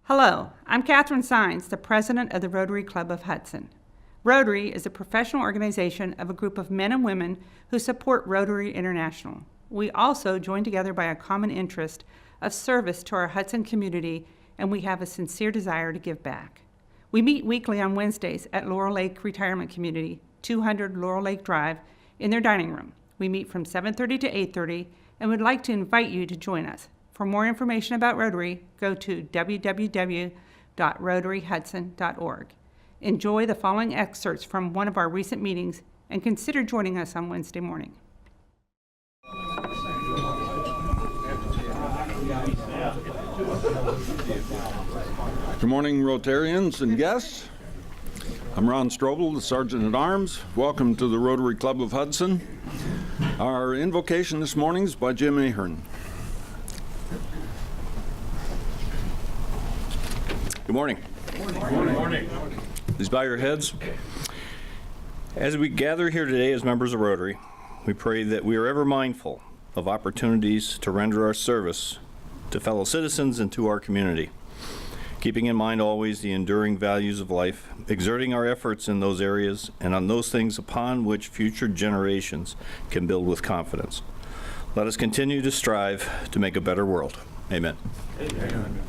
Hello, I'm Catherine Sines, the president of the Rotary Club of Hudson. Rotary is a professional organization of a group of men and women who support Rotary International. We also join together by a common interest of service to our Hudson community, and we have a sincere desire to give back. We meet weekly on Wednesdays at Laurel Lake Retirement Community, 200 Laurel Lake Drive, in their dining room. We meet from 7:30 to 8:30 and would like to invite you to join us. For more information about Rotary, go to www.rotaryhudson.org. Enjoy the following excerpts from one of our recent meetings and consider joining us on Wednesday morning. Good morning, Rotarians and guests. I'm Ron Strobel, the Sergeant-at-Arms. Welcome to the Rotary Club of Hudson. Our invocation this morning is by Jim Ahern. Good morning. Good morning. Please bow your heads. As we gather here today as members of Rotary, we pray that we are ever mindful of opportunities to render our service to fellow citizens and to our community, keeping in mind always the enduring values of life, exerting our efforts in those areas and on those things upon which future generations can build with confidence. Let us continue to strive to make a better world. Amen. Amen.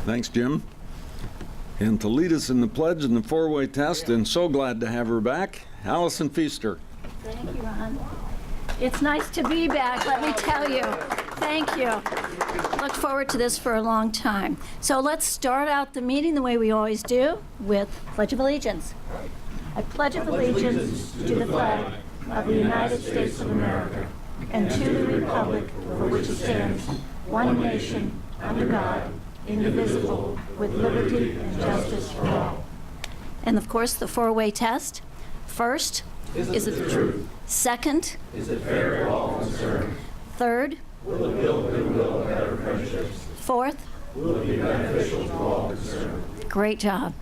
Thanks, Jim. And to lead us in the pledge and the four-way test, and so glad to have her back, Allison Feaster. Thank you, Ron. It's nice to be back, let me tell you. Thank you. Look forward to this for a long time. So let's start out the meeting the way we always do, with Pledge of Allegiance. I pledge allegiance to the flag of the United States of America and to the republic for which it stands, one nation, under God, indivisible, with liberty and justice for all. And of course, the four-way test. First, is it the truth? Second, is it fair to all concerned? Third, will it build goodwill and better friendships? Fourth, will it be beneficial to all concerned? Great job.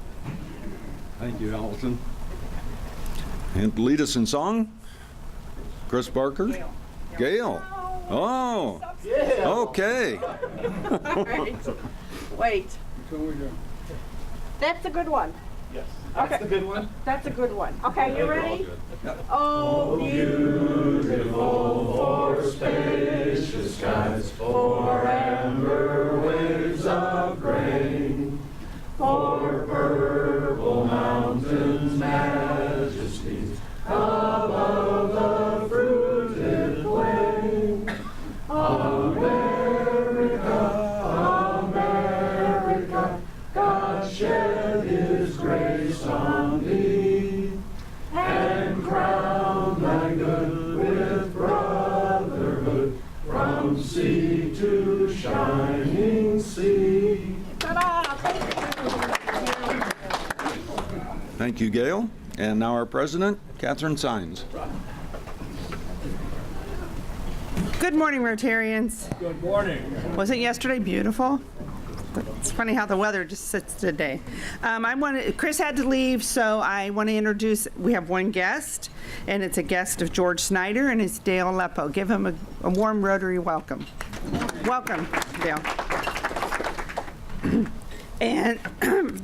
Thank you, Allison. And to lead us in song, Chris Barker. Gail. Oh, Yeah. okay. All right. Wait. That's a good one. Yes. Okay. That's the good one? That's a good one. Okay, you ready? Oh, beautiful for spacious skies, for amber waves of grain, for purple mountains' majesties, above the fruited plain. America, America, God shed His grace on thee, and crown thy good with brotherhood, from sea to shining sea. Thank you, Gail. And now our president, Catherine Sines. Good morning, Rotarians. Good morning. Wasn't yesterday beautiful? It's funny how the weather just sits today. Chris had to leave, so I want to introduce, we have one guest, and it's a guest of George Snyder, and it's Dale Leppo. Give him a warm Rotary welcome. Welcome, Dale. And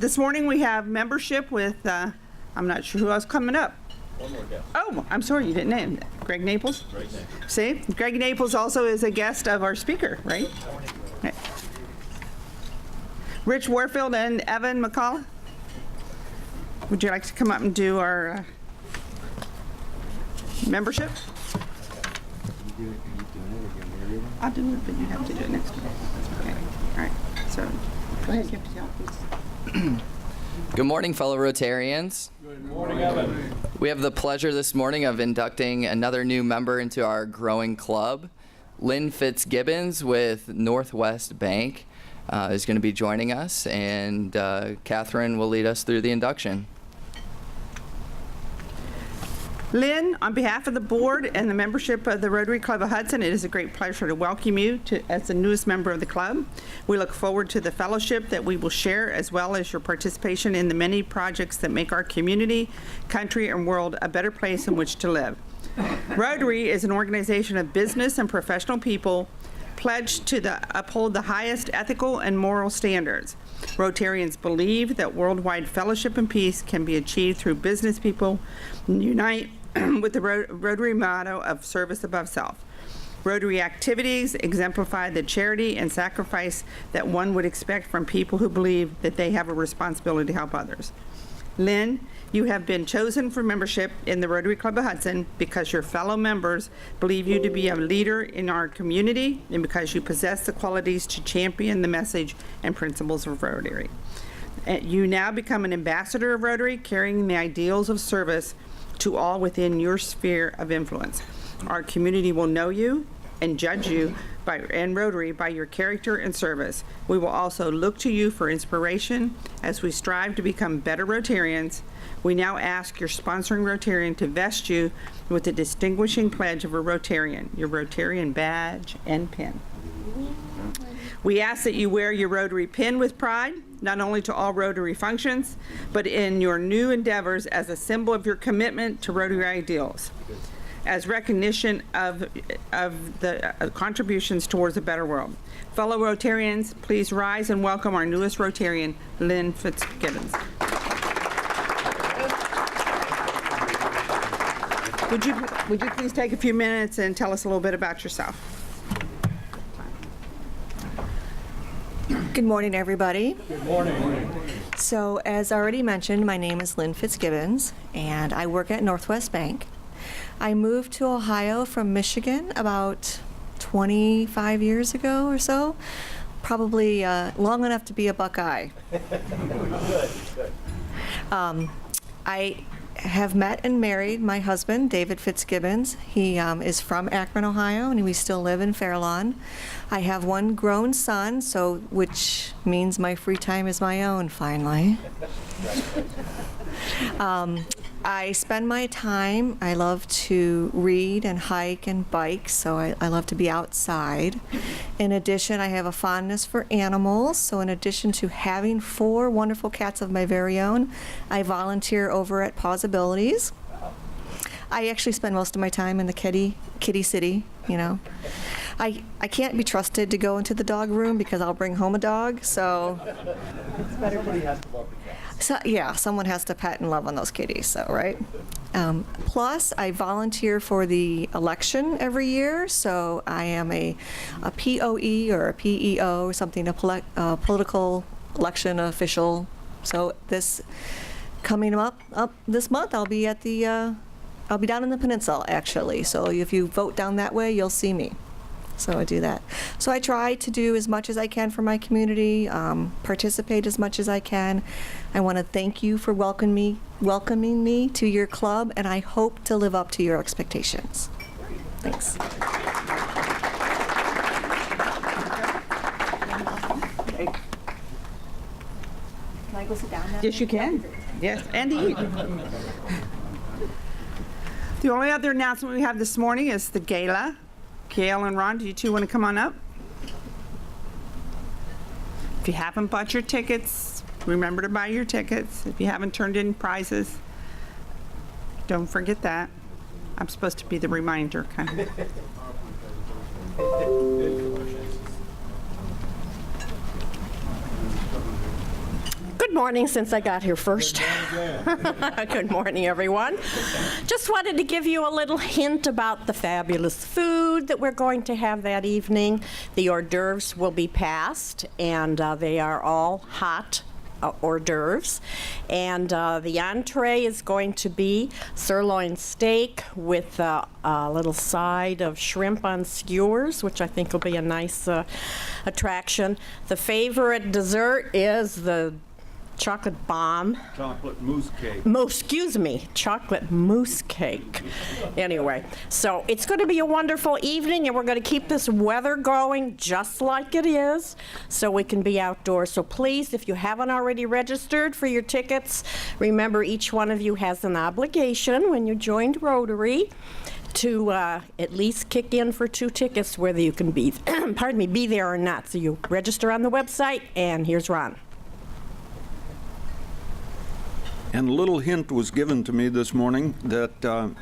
this morning we have membership with, I'm not sure who else coming up. One more guest. Oh, I'm sorry, you didn't name that. Greg Naples? Great name. See, Greg Naples also is a guest of our speaker, right? Right. Rich Warfield and Evan McCullough, would you like to come up and do our membership? I'll do it, but you have to do it next time. Okay. All right. So, go ahead, give it to y'all, please. Good morning, fellow Rotarians. Good morning, Evan. We have the pleasure this morning of inducting another new member into our growing club. Lynn Fitzgibbons with Northwest Bank is going to be joining us, and Catherine will lead us through the induction. Lynn, on behalf of the board and the membership of the Rotary Club of Hudson, it is a great pleasure to welcome you as the newest member of the club. We look forward to the fellowship that we will share, as well as your participation in the many projects that make our community, country, and world a better place in which to live. Rotary is an organization of business and professional people pledge to uphold the highest ethical and moral standards. Rotarians believe that worldwide fellowship and peace can be achieved through business people unite with the Rotary motto of service above self. Rotary activities exemplify the charity and sacrifice that one would expect from people who believe that they have a responsibility to help others. Lynn, you have been chosen for membership in the Rotary Club of Hudson because your fellow members believe you to be a leader in our community and because you possess the qualities to champion the message and principles of Rotary. You now become an ambassador of Rotary, carrying the ideals of service to all within your sphere of influence. Our community will know you and judge you and Rotary by your character and service. We will also look to you for inspiration as we strive to become better Rotarians. We now ask your sponsoring Rotarian to vest you with the distinguishing pledge of a Rotarian, your Rotarian badge and pin. We ask that you wear your Rotary pin with pride, not only to all Rotary functions, but in your new endeavors as a symbol of your commitment to Rotary ideals, as recognition of the contributions towards a better world. Fellow Rotarians, please rise and welcome our newest Rotarian, Lynn Fitzgibbons. Would you please take a few minutes and tell us a little bit about yourself? Good morning, everybody. Good morning. So, as already mentioned, my name is Lynn Fitzgibbons, and I work at Northwest Bank. I moved to Ohio from Michigan about 25 years ago or so, probably long enough to be a Buckeye. I have met and married my husband, David Fitzgibbons. He is from Akron, Ohio, and we still live in Fairlawn. I have one grown son, which means my free time is my own, finally. I spend my time, I love to read and hike and bike, so I love to be outside. In addition, I have a fondness for animals, so in addition to having 4 wonderful cats of my very own, I volunteer over at Pawsabilities. I actually spend most of my time in the kitty city, you know. I can't be trusted to go into the dog room because I'll bring home a dog, so. Somebody has to love the cat. So, yeah, someone has to pet and love on those kitties, so, right? Plus, I volunteer for the election every year, so I am a POE or a PEO or something, a political election official. So this coming up this month, I'll be at I'll be down in the peninsula, actually. So if you vote down that way, you'll see me. So I do that. So I try to do as much as I can for my community, participate as much as I can. I want to thank you for welcoming me to your club, and I hope to live up to your expectations. Thanks. Okay. Can I go sit down now? Yes, you can. Yes, and eat. The only other announcement we have this morning is the gala. Gail and Ron, do you two want to come on up? If you haven't bought your tickets, remember to buy your tickets. If you haven't turned in prizes, don't forget that. I'm supposed to be the reminder, kind of. Good morning, since I got here first. Good morning, everyone. Just wanted to give you a little hint about the fabulous food that we're going to have that evening. The hors d'oeuvres will be passed, and they are all hot hors d'oeuvres. And the entree is going to be sirloin steak with a little side of shrimp on skewers, which I think will be a nice attraction. The favorite dessert is the chocolate bomb. Chocolate mousse cake. Chocolate mousse cake. Anyway, so it's going to be a wonderful evening, and we're going to keep this weather going just like it is so we can be outdoors. So please, if you haven't already registered for your tickets, remember each one of you has an obligation when you joined Rotary to at least kick in for 2 tickets, whether you can be, be there or not. So you register on the website, and here's Ron. And a little hint was given to me this morning that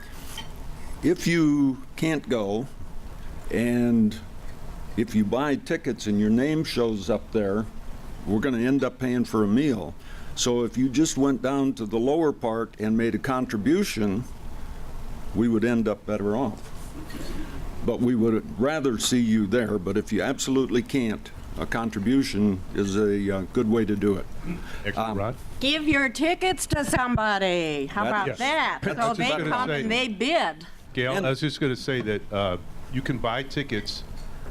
if you can't go and if you buy tickets and your name shows up there, we're going to end up paying for a meal. So if you just went down to the lower part and made a contribution, we would end up better off. But we would rather see you there, but if you absolutely can't, a contribution is a good way to do it. Excellent, Ron. Give your tickets to somebody. How about Yes. that? That's So what they I was gonna come say. and they bid. Gail, And- I was just going to say that you can buy tickets,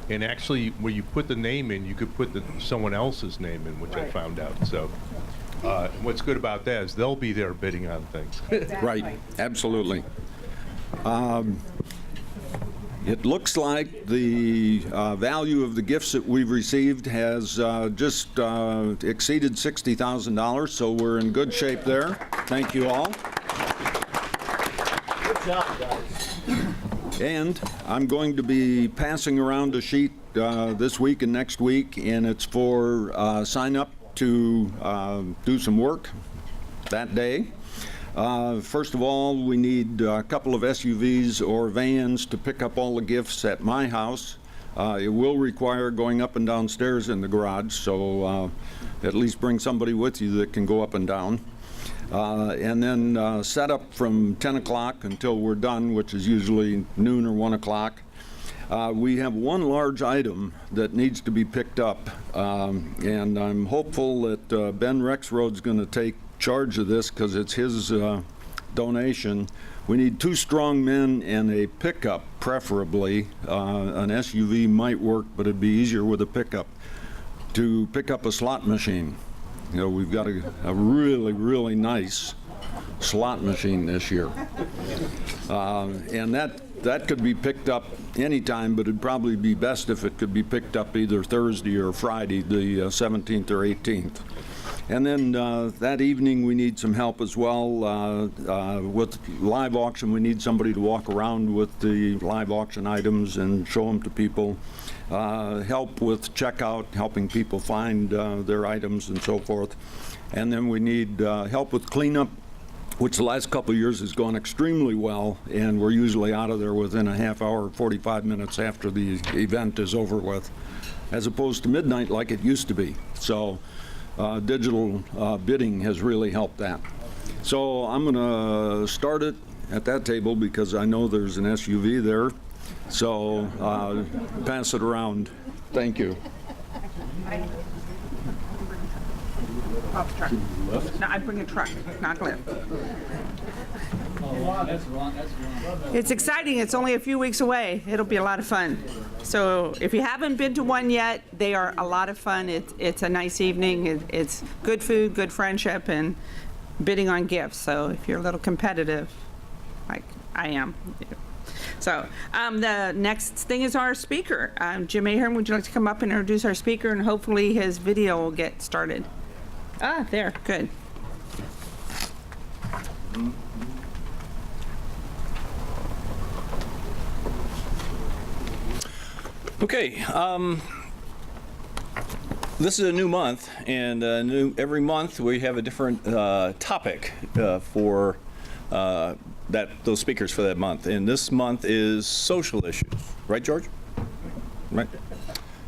and actually, where you put the name in, you could put someone else's name in, which I found out. So what's good about that is they'll be there bidding on things. Right, absolutely. It looks like the value of the gifts that we've received has just exceeded $60,000, so we're in good shape there. Thank you all. Good job, guys. And I'm going to be passing around a sheet this week and next week, and it's for sign up to do some work that day. First of all, we need a couple of SUVs or vans to pick up all the gifts at my house. It will require going up and down stairs in the garage, so at least bring somebody with you that can go up and down. And then set up from 10 o'clock until we're done, which is usually noon or 1 o'clock. We have one large item that needs to be picked up, and I'm hopeful that Ben Rexroad's going to take charge of this because it's his donation. We need 2 strong men and a pickup, preferably. An SUV might work, but it'd be easier with a pickup, to pick up a slot machine. You know, we've got a really, really nice slot machine this year. And that could be picked up anytime, but it'd probably be best if it could be picked up either Thursday or Friday, the 17th or 18th. And then that evening, we need some help as well with live auction. We need somebody to walk around with the live auction items and show them to people. Help with checkout, helping people find their items and so forth. And then we need help with cleanup, which the last couple of years has gone extremely well, and we're usually out of there within a half hour, 45 minutes after the event is over with, as opposed to midnight like it used to be. So digital bidding has really helped that. So I'm going to start it at that table because I know there's an SUV there. So pass it around. Thank you. Truck. No, I bring a truck, not lift. It's exciting. It's only a few weeks away. It'll be a lot of fun. So if you haven't been to one yet, they are a lot of fun. It's a nice evening. It's good food, good friendship, and bidding on gifts. So if you're a little competitive, like I am. So the next thing is our speaker. Jim Ahern, would you like to come up and introduce our speaker, and hopefully his video will get started. Ah, there, good. Okay, this is a new month, and every month we have a different topic for those speakers for that month. And this month is social issues, right, George? Right.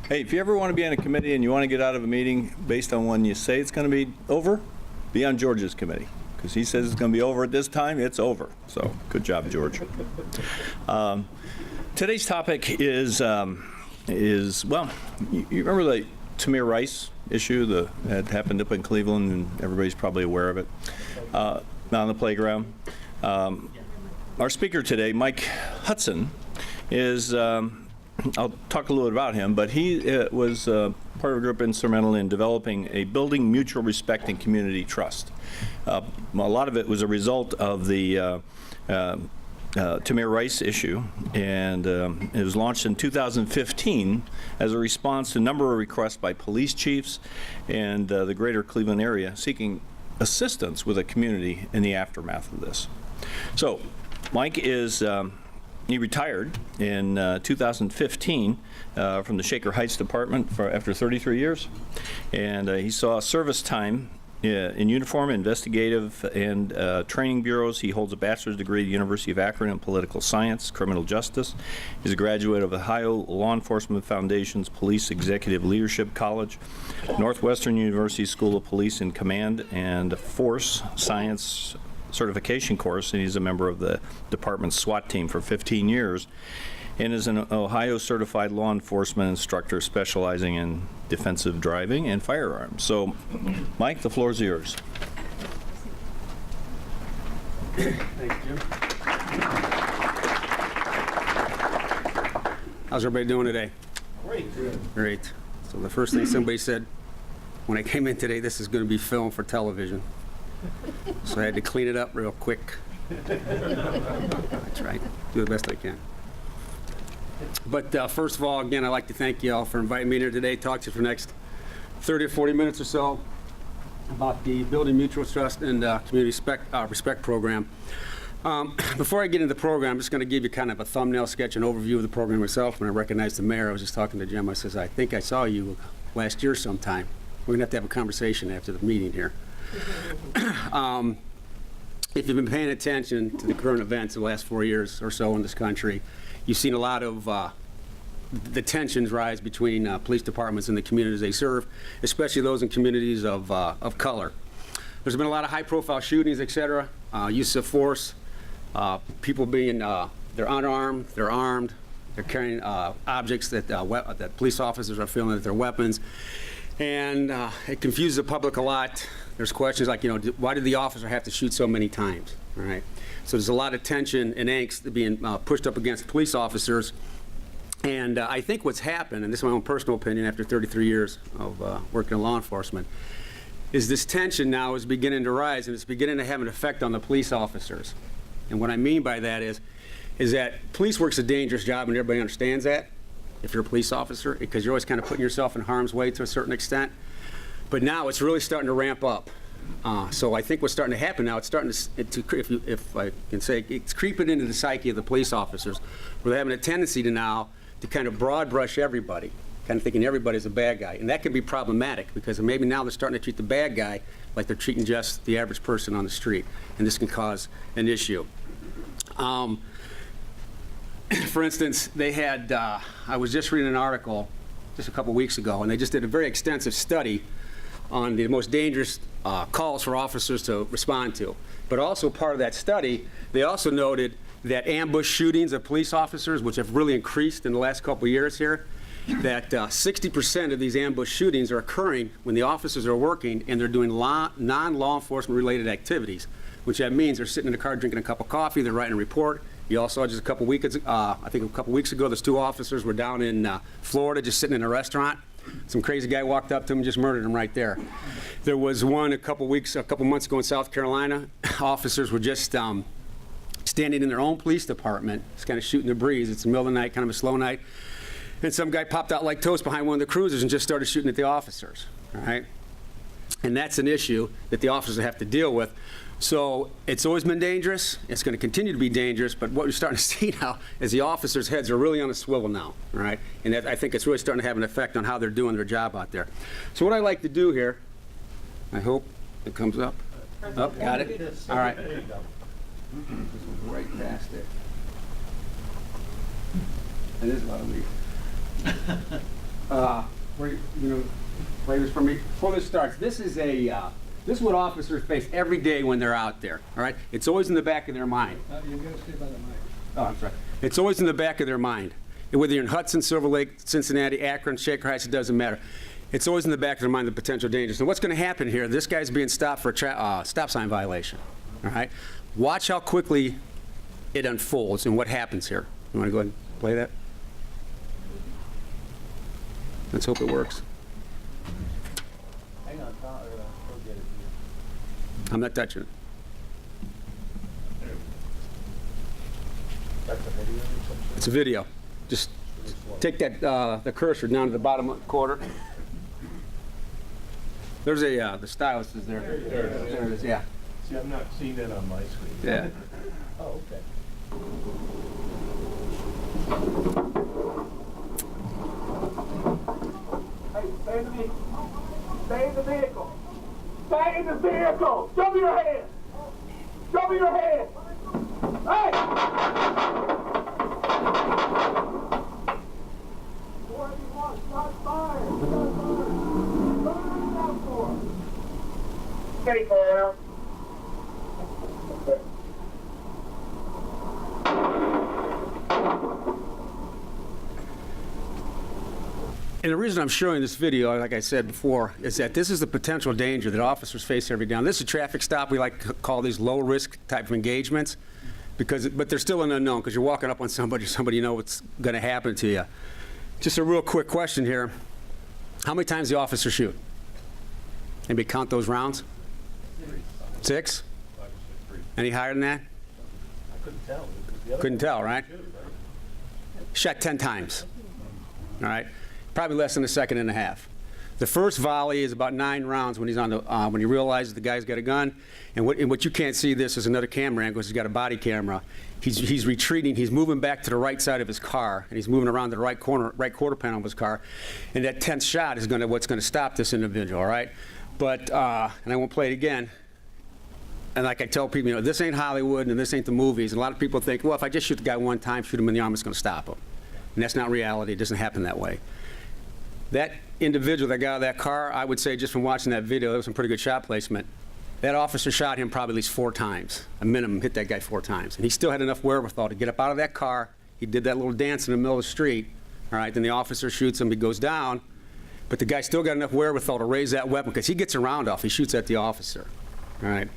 Hey, if you ever want to be on a committee and you want to get out of a meeting based on when you say it's going to be over, be on George's committee. Because he says it's going to be over at this time, it's over. So, good job, George. Today's topic is well, you remember the Tamir Rice issue that happened up in Cleveland, and everybody's probably aware of it, on the playground. Our speaker today, Mike Hudson, is, I'll talk a little bit about him, but he was part of a group instrumental in developing a building mutual respect and community trust. A lot of it was a result of the Tamir Rice issue, and it was launched in 2015 as a response to a number of requests by police chiefs and the greater Cleveland area seeking assistance with a community in the aftermath of this. So Mike is, he retired in 2015 from the Shaker Heights Department after 33 years, and he saw service time in uniform, investigative, and training bureaus. He holds a bachelor's degree at the University of Akron in political science, criminal justice. He's a graduate of Ohio Law Enforcement Foundation's Police Executive Leadership College, Northwestern University School of Police in Command and Force Science certification course, and he's a member of the department's SWAT team for 15 years. And is an Ohio certified law enforcement instructor specializing in defensive driving and firearms. So, Mike, the floor is yours. Thanks, Jim. How's everybody doing today? Great. So the first thing somebody said when I came in today, this is going to be filmed for television. So I had to clean it up real quick. That's right. Do the best I can. But first of all, again, I'd like to thank you all for inviting me here today, talk to you for the next 30 or 40 minutes or so about the Building Mutual Trust and Community Respect Program. Before I get into the program, I'm just going to give you kind of a thumbnail sketch and overview of the program myself. When I recognized the mayor, I was just talking to Jim. I says, I think I saw you last year sometime. We're going to have a conversation after the meeting here. If you've been paying attention to the current events of the last 4 years or so in this country, you've seen a lot of the tensions rise between police departments and the communities they serve, especially those in communities of color. There's been a lot of high-profile shootings, et cetera, use of force, people being, they're unarmed, they're armed, they're carrying objects that police officers are feeling that they're weapons, and it confuses the public a lot. There's questions like, why did the officer have to shoot so many times, all right? So there's a lot of tension and angst being pushed up against police officers. And I think what's happened, and this is my own personal opinion after 33 years of working in law enforcement, is this tension now is beginning to rise, and it's beginning to have an effect on the police officers. And what I mean by that is that police work's a dangerous job, and everybody understands that if you're a police officer, because you're always kind of putting yourself in harm's way to a certain extent. But now it's really starting to ramp up. So I think what's starting to happen now, it's starting to if I can say, it's creeping into the psyche of the police officers, where they're having a tendency to now to kind of broad brush everybody, kind of thinking everybody's a bad guy. And that can be problematic, because maybe now they're starting to treat the bad guy like they're treating just the average person on the street. And this can cause an issue. For instance, they had, I was just reading an article just a couple weeks ago, and they just did a very extensive study on the most dangerous calls for officers to respond to. But also part of that study, they also noted that ambush shootings of police officers, which have really increased in the last couple of years here, that 60% of these ambush shootings are occurring when the officers are working and they're doing non-law enforcement related activities, which that means they're sitting in the car drinking a cup of coffee, they're writing a report. You also saw just a couple weeks ago, those two officers were down in Florida just sitting in a restaurant. Some crazy guy walked up to him and just murdered him right there. There was one a couple months ago in South Carolina. Officers were just standing in their own police department, just kind of shooting the breeze. It's the middle of the night, kind of a slow night. And some guy popped out like toast behind one of the cruisers and just started shooting at the officers, all right? And that's an issue that the officers have to deal with. So it's always been dangerous. It's going to continue to be dangerous. But what we're starting to see now is the officers' heads are really on a swivel now, all right? And I think it's really starting to have an effect on how they're doing their job out there. So what I like to do here, I hope it comes up. Oh, got it? All right. There you go. Right past it. It is a lot of leaves. Play this for me. Before this starts, this is what officers face every day when they're out there, all right? It's always in the back of their mind. You're going to stay by the mic. Oh, I'm sorry. It's always in the back of their mind. And whether you're in Hudson, Silver Lake, Cincinnati, Akron, Shaker Heights, it doesn't matter. It's always in the back of their mind, the potential dangers. And what's going to happen here, this guy's being stopped for a stop sign violation, all right? Watch how quickly it unfolds and what happens here. You want to go ahead and play that? Let's hope it works. Hang on, Tom, go get it. I'm not touching it. That's a video or something? It's a video. Just take that the cursor down to the bottom quarter. There's the stylus is there. There it is, yeah. See, I'm not seeing that on my screen. Yeah. Oh, okay. Hey, stay in the vehicle. Stay in the vehicle. Stay in the vehicle. Show me your hands. Show me your hands. Hey! 41, shots fired. Shots fired. Burn out for. Okay, Clara. And the reason I'm showing this video, like I said before, is that this is the potential danger that officers face every day. Now, this is a traffic stop. We like to call these low-risk type of engagements, but they're still an unknown because you're walking up on somebody you know what's going to happen to you. Just a real quick question here. How many times the officer shoot? Anybody count those rounds? 6? Any higher than that? I couldn't tell. Couldn't tell, right? Shot 10 times. All right? Probably less than a second and a half. The first volley is about 9 rounds when he's on the when he realizes the guy's got a gun. And what you can't see, this is another camera angle. He's got a body camera. He's retreating. He's moving back to the right side of his car, and he's moving around the right quarter panel of his car. And that 10th shot is what's going to stop this individual. All right, but and I won't play it again. And like I tell people, you know, this ain't Hollywood and this ain't the movies. And a lot of people think, well, if I just shoot the guy one time, shoot him in the arm, it's going to stop him. And that's not reality. It doesn't happen that way. That individual that got out of that car, I would say just from watching that video, there was some pretty good shot placement. That officer shot him probably at least 4 times, a minimum, hit that guy 4 times. And he still had enough wherewithal to get up out of that car. He did that little dance in the middle of the street. All right, then the officer shoots him, he goes down. But the guy still got enough wherewithal to raise that weapon because he gets a round off. He shoots at the officer. All right.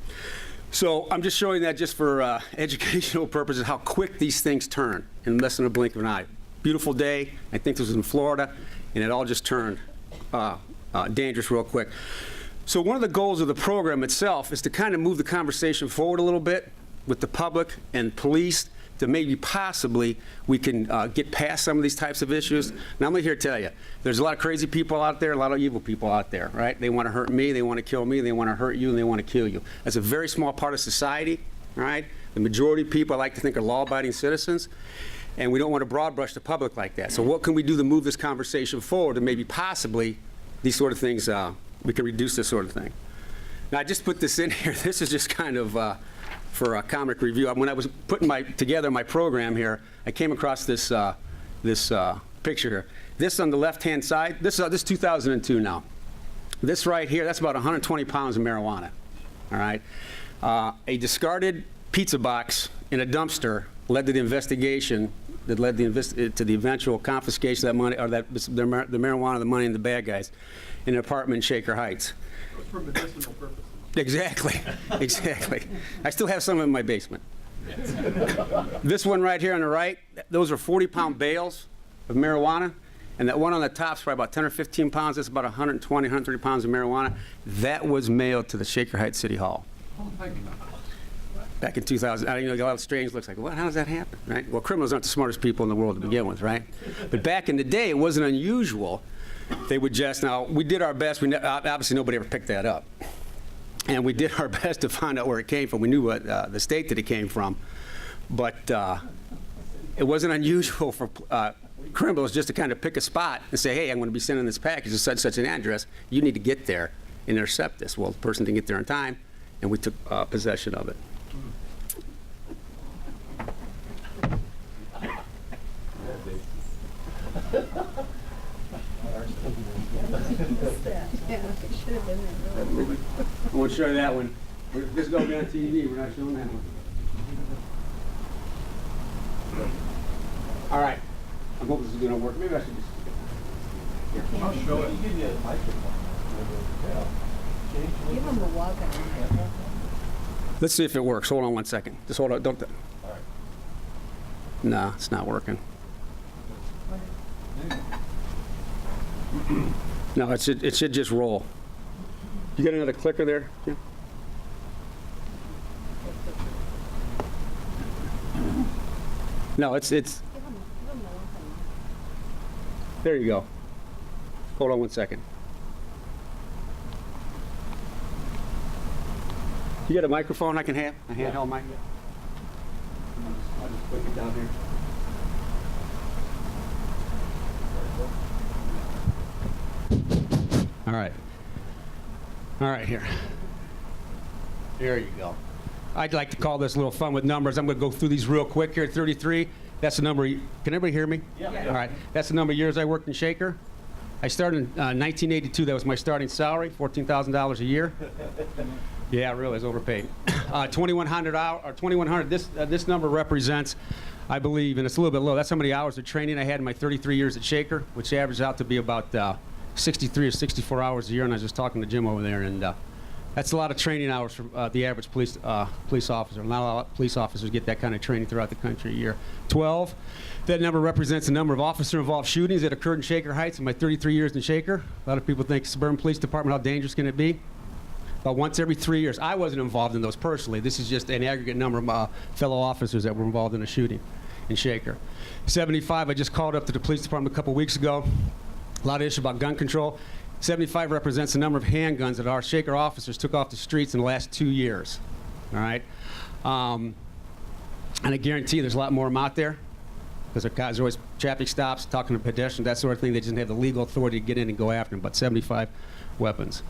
So I'm just showing that just for educational purposes, how quick these things turn in less than a blink of an eye. Beautiful day. I think this was in Florida, and it all just turned dangerous real quick. So one of the goals of the program itself is to kind of move the conversation forward a little bit with the public and police to maybe possibly we can get past some of these types of issues. Now, I'm here to tell you, there's a lot of crazy people out there, a lot of evil people out there, right? They want to hurt me, they want to kill me, they want to hurt you, and they want to kill you. That's a very small part of society, right? The majority of people I like to think are law-abiding citizens, and we don't want to broad brush the public like that. So what can we do to move this conversation forward and maybe possibly these sort of things, we can reduce this sort of thing. Now, I just put this in here. This is just kind of for a comic review. When I was putting together my program here, I came across this picture here. This on the left-hand side, this is 2002 now. This right here, that's about 120 pounds of marijuana, all right? A discarded pizza box in a dumpster led to the investigation that led to the eventual confiscation of that money, or the marijuana, the money, and the bad guys in an apartment in Shaker Heights. For medicinal purposes. Exactly, exactly. I still have some in my basement. This one right here on the right, those are 40-pound bales of marijuana, and that one on the top is probably about 10 or 15 pounds. That's about 120, 130 pounds of marijuana. That was mailed to the Shaker Heights City Hall. Oh, my God. Back in 2000, you know, a lot of strange looks like, what? How does that happen, right? Well, criminals aren't the smartest people in the world to begin with, right? But back in the day, it wasn't unusual. They would just, now, we did our best. Obviously, nobody ever picked that up. And we did our best to find out where it came from. We knew what the state that it came from. But it wasn't unusual for criminals just to kind of pick a spot and say, hey, I'm going to be sending this package to such an address. You need to get there and intercept this. Well, the person didn't get there in time, and we took possession of it. I won't show you that one. This is going to be on TV. We're not showing that one. All right. I'm hoping this is going to work. Maybe I should just... Here. I'll show it. Give me a microphone. Give him a walk around. Let's see if it works. Hold on one second. Just hold on. Don't... All right. No, it's not working. No, it should just roll. You got another clicker there? Yeah. No, it's. There you go. Hold on one second. You got a microphone I can have? A handheld mic? I'll just click it down here. All right. All right, here. There you go. I'd like to call this a little fun with numbers. I'm going to go through these real quick here. 33, that's the number. Can everybody hear me? Yeah. All right. That's the number of years I worked in Shaker. I started in 1982. That was my starting salary, $14,000 a year. Yeah, really, it's overpaid. 2,100 hours, or 2,100. This number represents, I believe, and it's a little bit low. That's how many hours of training I had in my 33 years at Shaker, which averages out to be about 63 or 64 hours a year. And I was just talking to Jim over there, and that's a lot of training hours for the average police officer. Not a lot of police officers get that kind of training throughout the country a year. 12, that number represents the number of officer-involved shootings that occurred in Shaker Heights in my 33 years in Shaker. A lot of people think suburban police department, how dangerous can it be? About once every 3 years. I wasn't involved in those personally. This is just an aggregate number of fellow officers that were involved in a shooting in Shaker. 75, I just called up to the police department a couple weeks ago. A lot of issues about gun control. 75 represents the number of handguns that our Shaker officers took off the streets in the last 2 years. All right? And I guarantee there's a lot more of them out there, because our guys are always traffic stops, talking to pedestrians, that sort of thing. They just didn't have the legal authority to get in and go after them. But 75 weapons.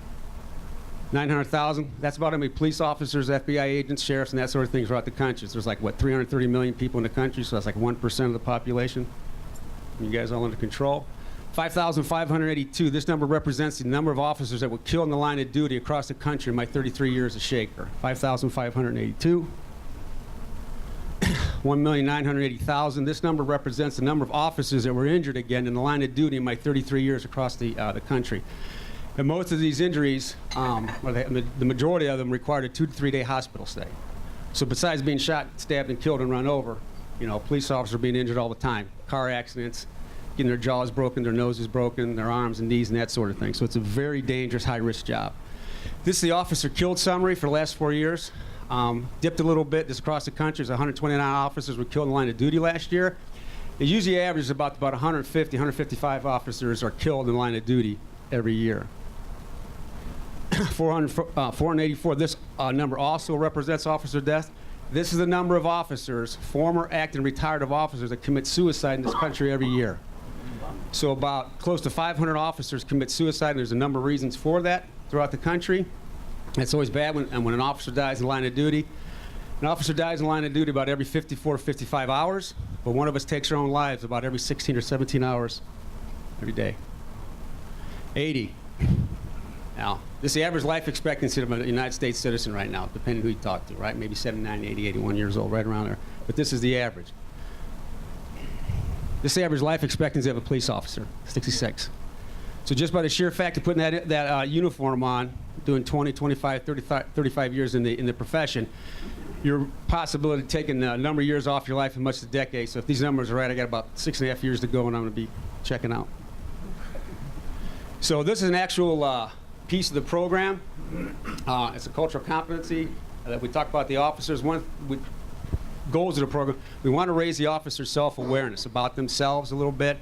900,000, that's about how many police officers, FBI agents, sheriffs, and that sort of thing throughout the country. So there's like, what, 330 million people in the country, so that's like 1% of the population. You guys all under control. 5,582, this number represents the number of officers that were killed in the line of duty across the country in my 33 years of Shaker. 5,582. 1,980,000, this number represents the number of officers that were injured again in the line of duty in my 33 years across the country. And most of these injuries, the majority of them required a 2 to 3 day hospital stay. So besides being shot, stabbed, and killed and run over, police officers are being injured all the time. Car accidents, getting their jaws broken, their noses broken, their arms and knees and that sort of thing. So it's a very dangerous, high-risk job. This is the officer killed summary for the last 4 years. Dipped a little bit. This across the country is 129 officers were killed in the line of duty last year. It usually averages about 150, 155 officers are killed in the line of duty every year. 484, this number also represents officer death. This is the number of officers, former active and retired officers, that commit suicide in this country every year. So about close to 500 officers commit suicide, and there's a number of reasons for that throughout the country. It's always bad when an officer dies in line of duty. An officer dies in line of duty about every 54 or 55 hours, but one of us takes our own lives about every 16 or 17 hours every day. 80. Now, this is the average life expectancy of a United States citizen right now, depending who you talk to, right? Maybe 79, 80, 81 years old, right around there. But this is the average. This is the average life expectancy of a police officer, 66. So just by the sheer fact of putting that uniform on, doing 20, 25, 35 years in the profession, your possibility of taking a number of years off your life in much as a decade. So if these numbers are right, I got about 6.5 years to go, and I'm going to be checking out. So this is an actual piece of the program. It's a cultural competency that we talk about the officers. One goals of the program, we want to raise the officers' self-awareness about themselves a little bit.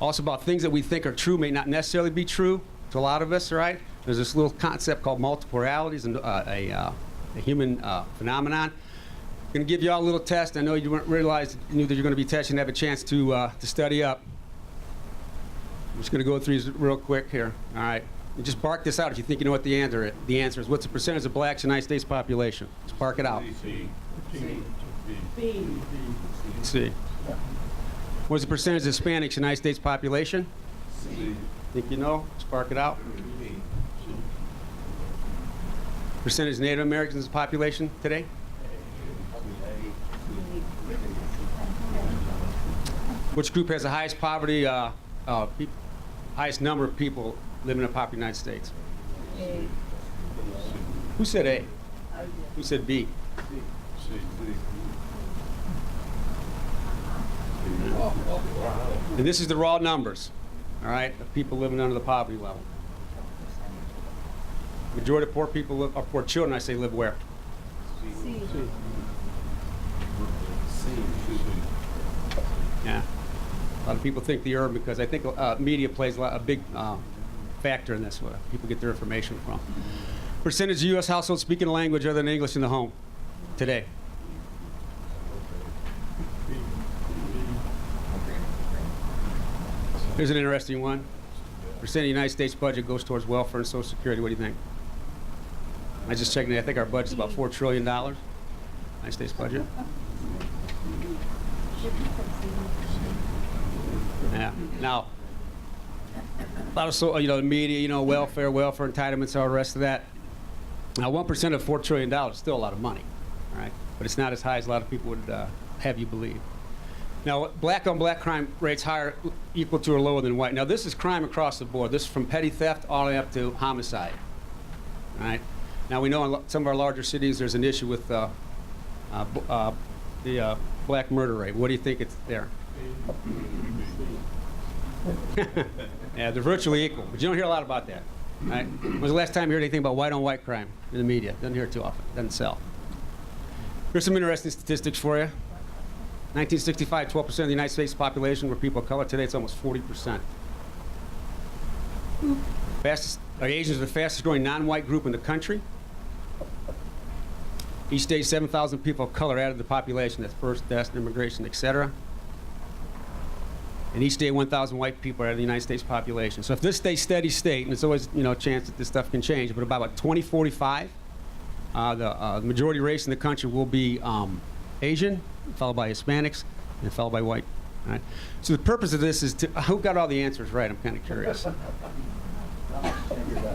Also about things that we think are true may not necessarily be true to a lot of us, right? There's this little concept called multiple realities and a human phenomenon. I'm going to give you all a little test. I know you knew that you're going to be tested and have a chance to study up. I'm just going to go through these real quick here. All right. You just bark this out if you think you know what the answer is. What's the percentage of blacks in the United States population? Just bark it out. C. What's the percentage of Hispanics in the United States population? C. Think you know? Just bark it out. Percentage of Native Americans in the population today? Which group has the highest poverty, highest number of people living in the populated United States? A. Who said A? Who said B? And this is the raw numbers, all right, of people living under the poverty level. Majority of poor people or poor children, I say, live where? C. Yeah. A lot of people think the urban, because I think media plays a big factor in this, where people get their information from. Percentage of U.S. households speaking a language other than English in the home today? Here's an interesting one. Percent of the United States budget goes towards welfare and Social Security. What do you think? I just checked it. I think our budget's about $4 trillion. United States budget. Yeah. Now, a lot of the media, welfare entitlements, all the rest of that. Now, 1% of $4 trillion is still a lot of money, all right? But it's not as high as a lot of people would have you believe. Now, black-on-black crime rates higher, equal to or lower than white. Now, this is crime across the board. This is from petty theft all the way up to homicide, all right? Now, we know in some of our larger cities there's an issue with the black murder rate. What do you think it's there? Yeah, they're virtually equal, but you don't hear a lot about that. Right? When was the last time you heard anything about white-on-white crime in the media? Doesn't hear it too often. Doesn't sell. Here's some interesting statistics for you. 1965, 12% of the United States population were people of color. Today, it's almost 40%. Asians are the fastest-growing non-white group in the country. Each day, 7,000 people of color added to the population. That's first, deaths, immigration, et cetera. And each day, 1,000 white people are out of the United States population. So if this stays steady state, and there's always a chance that this stuff can change, but about 2045, the majority race in the country will be Asian, followed by Hispanics, and followed by white. All right? So the purpose of this is to, who got all the answers right? I'm kind of curious.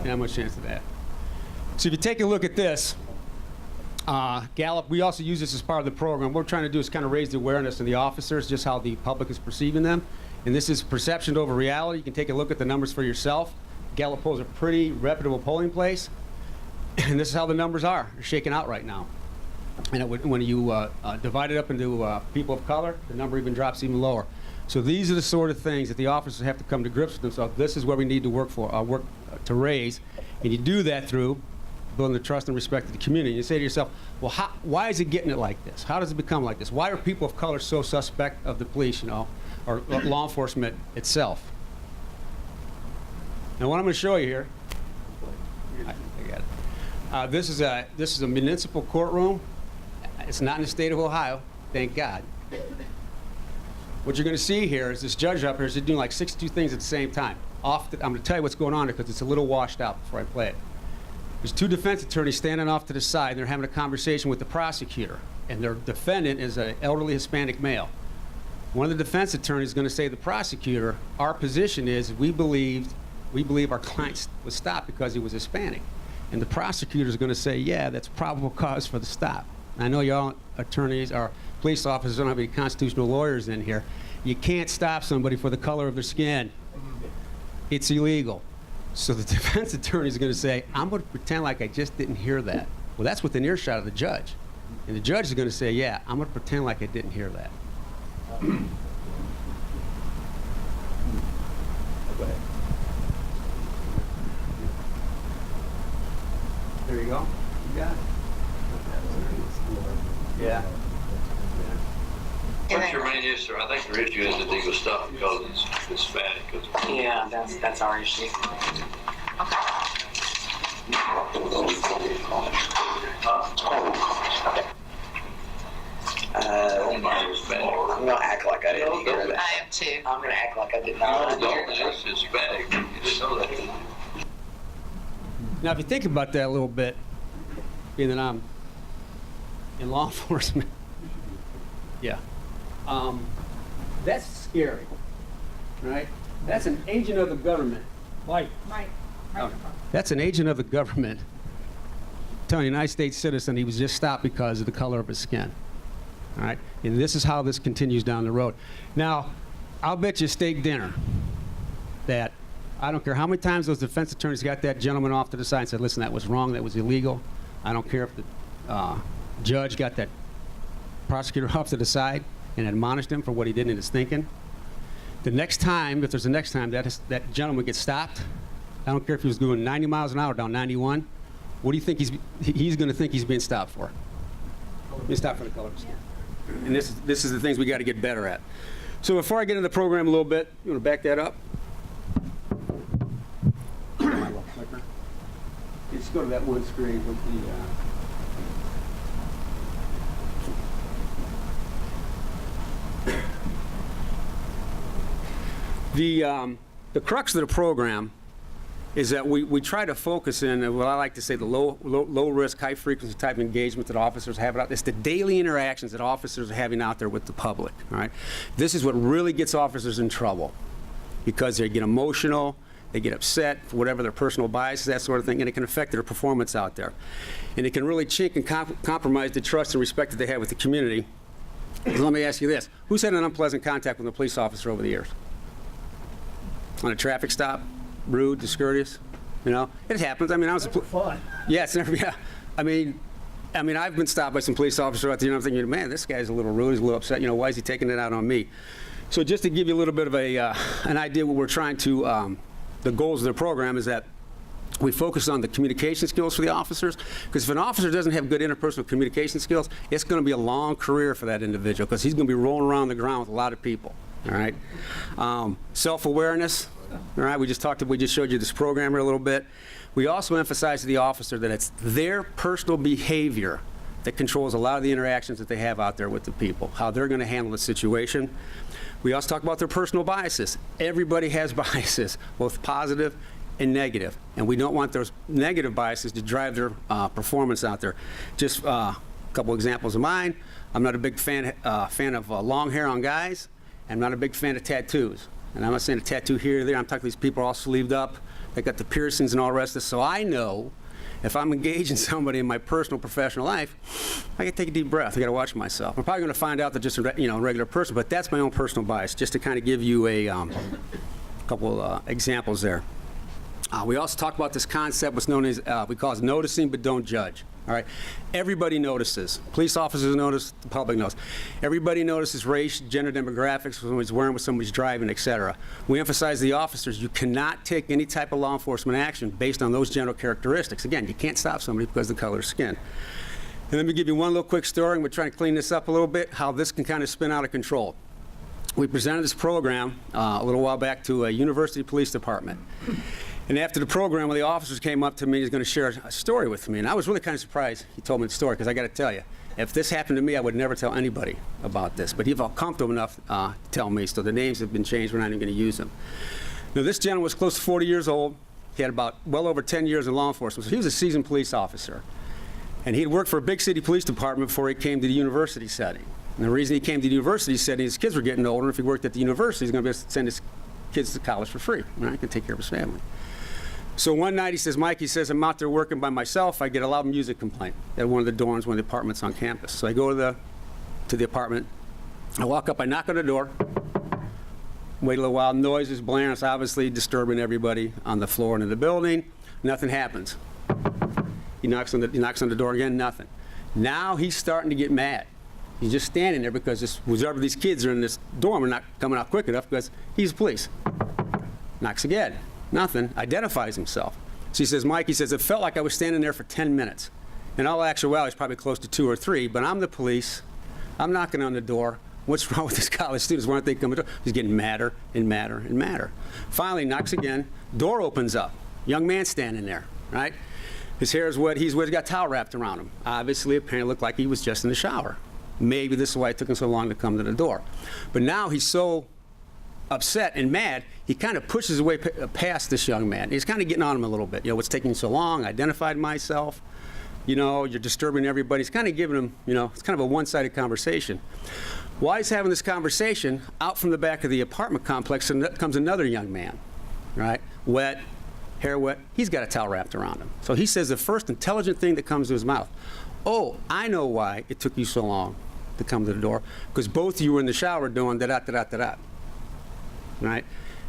Not much chance of that. So if you take a look at this, Gallup, we also use this as part of the program. What we're trying to do is kind of raise the awareness of the officers, just how the public is perceiving them. And this is perception over reality. You can take a look at the numbers for yourself. Gallup polls are a pretty reputable polling place. And this is how the numbers are. They're shaking out right now. And when you divide it up into people of color, the number even drops even lower. So these are the sort of things that the officers have to come to grips with themselves. This is what we need to work to raise. And you do that through building the trust and respect of the community. You say to yourself, well, why is it getting it like this? How does it become like this? Why are people of color so suspect of the police, or law enforcement itself? Now, what I'm going to show you here, I got it. This is a municipal courtroom. It's not in the state of Ohio, thank God. What you're going to see here is this judge up here is doing like 62 things at the same time. I'm going to tell you what's going on here because it's a little washed out before I play it. There's two defense attorneys standing off to the side, and they're having a conversation with the prosecutor, and their defendant is an elderly Hispanic male. One of the defense attorneys is going to say to the prosecutor, our position is we believe our client was stopped because he was Hispanic. And the prosecutor is going to say, yeah, that's probable cause for the stop. And I know y'all attorneys or police officers don't have any constitutional lawyers in here. You can't stop somebody for the color of their skin. It's illegal. So the defense attorney is going to say, I'm going to pretend like I just didn't hear that. Well, that's within earshot of the judge. And the judge is going to say, yeah, I'm going to pretend like I didn't hear that. Go ahead. There you go. You got it. Yeah. What's your main issue? I think your issue is that they go stop because it's Hispanic. Yeah, that's our issue. I'm gonna act like I didn't hear that. I am too. I'm gonna act like I did not hear that. It's Hispanic. You didn't know that. Now, if you think about that a little bit, being that I'm in law enforcement, yeah, that's scary, right? That's an agent of the government. Mike. That's an agent of the government telling a United States citizen he was just stopped because of the color of his skin. All right? And this is how this continues down the road. Now, I'll bet you steak dinner that I don't care how many times those defense attorneys got that gentleman off to the side and said, listen, that was wrong, that was illegal. I don't care if the judge got that prosecutor off to the side and admonished him for what he did in his thinking. The next time, if there's a next time, that gentleman gets stopped, I don't care if he was doing 90 miles an hour down 91, what do you think he's going to think he's being stopped for? Being stopped for the color of his skin. And this is the things we got to get better at. So before I get into the program a little bit, you want to back that up? Just go to that one screen with the crux of the program is that we try to focus in what I like to say the low risk, high frequency type of engagement that officers have out there. It's the daily interactions that officers are having out there with the public, all right? This is what really gets officers in trouble because they get emotional, they get upset for whatever their personal bias is, that sort of thing, and it can affect their performance out there. And it can really chink and compromise the trust and respect that they have with the community. So let me ask you this. Who's had an unpleasant contact with a police officer over the years? On a traffic stop? Rude, discourteous? You know? It happens. I mean, I was fun. Yeah, it's never, yeah. I mean, I've been stopped by some police officer out there, and I'm thinking, man, this guy's a little rude, he's a little upset. You know, why is he taking it out on me? So just to give you a little bit of an idea what we're trying to, the goals of the program is that we focus on the communication skills for the officers, because if an officer doesn't have good interpersonal communication skills, it's going to be a long career for that individual, because he's going to be rolling around the ground with a lot of people, all right? Self-awareness, all right? We just showed you this program here a little bit. We also emphasize to the officer that it's their personal behavior that controls a lot of the interactions that they have out there with the people, how they're going to handle the situation. We also talk about their personal biases. Everybody has biases, both positive and negative, and we don't want those negative biases to drive their performance out there. Just a couple examples of mine. I'm not a big fan of long hair on guys. I'm not a big fan of tattoos. And I'm not saying a tattoo here or there. I'm talking these people all sleeved up. They got the piercings and all the rest of this. So I know if I'm engaging somebody in my personal, professional life, I got to take a deep breath. I got to watch myself. I'm probably going to find out that just a regular person, but that's my own personal bias, just to kind of give you a couple examples there. We also talk about this concept, what's known as, we call it noticing but don't judge. All right, everybody notices. Police officers notice, the public knows. Everybody notices race, gender demographics, what somebody's wearing, what somebody's driving, et cetera. We emphasize to the officers, you cannot take any type of law enforcement action based on those general characteristics. Again, you can't stop somebody because of the color of skin. And let me give you one little quick story, and we're trying to clean this up a little bit, how this can kind of spin out of control. We presented this program a little while back to a university police department. And after the program, one of the officers came up to me, he's going to share a story with me. And I was really kind of surprised he told me the story, because I got to tell you, if this happened to me, I would never tell anybody about this. But he felt comfortable enough to tell me, so the names have been changed. We're not even going to use them. Now, this gentleman was close to 40 years old. He had about well over 10 years in law enforcement. So he was a seasoned police officer. And he had worked for a big city police department before he came to the university setting. And the reason he came to the university setting, his kids were getting older, and if he worked at the university, he's going to be able to send his kids to college for free. Right? He can take care of his family. So one night he says, Mike, he says, I'm out there working by myself. I get a loud music complaint at one of the dorms, one of the apartments on campus. So I go to the apartment. I walk up, I knock on the door. Wait a little while, noise is blaring. It's obviously disturbing everybody on the floor and in the building. Nothing happens. He knocks on the door again, nothing. Now he's starting to get mad. He's just standing there because whoever these kids are in this dorm are not coming out quick enough because he's police. Knocks again. Nothing. Identifies himself. So he says, Mike, he says, it felt like I was standing there for 10 minutes. In all actuality, it's probably close to 2 or 3, but I'm the police. I'm knocking on the door. What's wrong with these college students? Why aren't they coming to the door? He's getting madder and madder and madder. Finally, knocks again. Door opens up. Young man standing there, right? His hair is wet. He's got a towel wrapped around him. Obviously, apparently looked like he was just in the shower. Maybe this is why it took him so long to come to the door. But now he's so upset and mad, he kind of pushes away past this young man. He's kind of getting on him a little bit. You know, what's taking so long? I identified myself. You know, you're disturbing everybody. He's kind of giving him, you know, it's kind of a one-sided conversation. While he's having this conversation, out from the back of the apartment complex comes another young man, right? Wet, hair wet. He's got a towel wrapped around him. So he says the first intelligent thing that comes to his mouth, oh, I know why it took you so long to come to the door, because both of you were in the shower doing da-da-da-da-da-da. Right?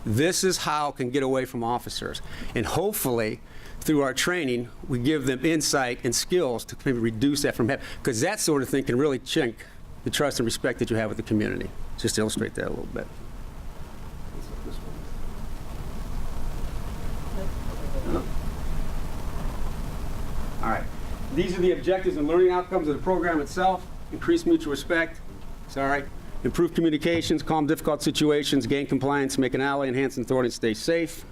This is how it can get away from officers. And hopefully, through our training, we give them insight and skills to maybe reduce that from happening. Because that sort of thing can really chink the trust and respect that you have with the community. Just to illustrate that a little bit. All right. These are the objectives and learning outcomes of the program itself. Increase mutual respect. Sorry. Improve communications, calm difficult situations, gain compliance, make an ally, enhance authority, and stay safe.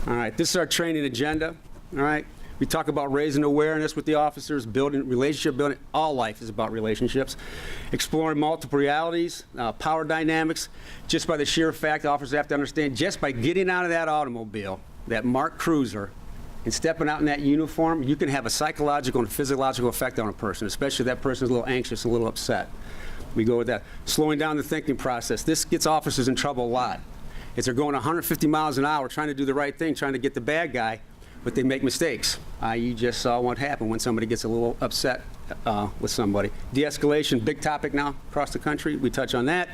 All right, this is our training agenda. All right, We talk about raising awareness with the officers, building relationship building. All life is about relationships. Exploring multiple realities, power dynamics. Just by the sheer fact, officers have to understand, just by getting out of that automobile, that marked cruiser, and stepping out in that uniform, you can have a psychological and physiological effect on a person, especially if that person is a little anxious, a little upset. We go with that. Slowing down the thinking process. This gets officers in trouble a lot. If they're going 150 miles an hour trying to do the right thing, trying to get the bad guy, but they make mistakes. You just saw what happened when somebody gets a little upset with somebody. De-escalation, big topic now across the country. We touch on that.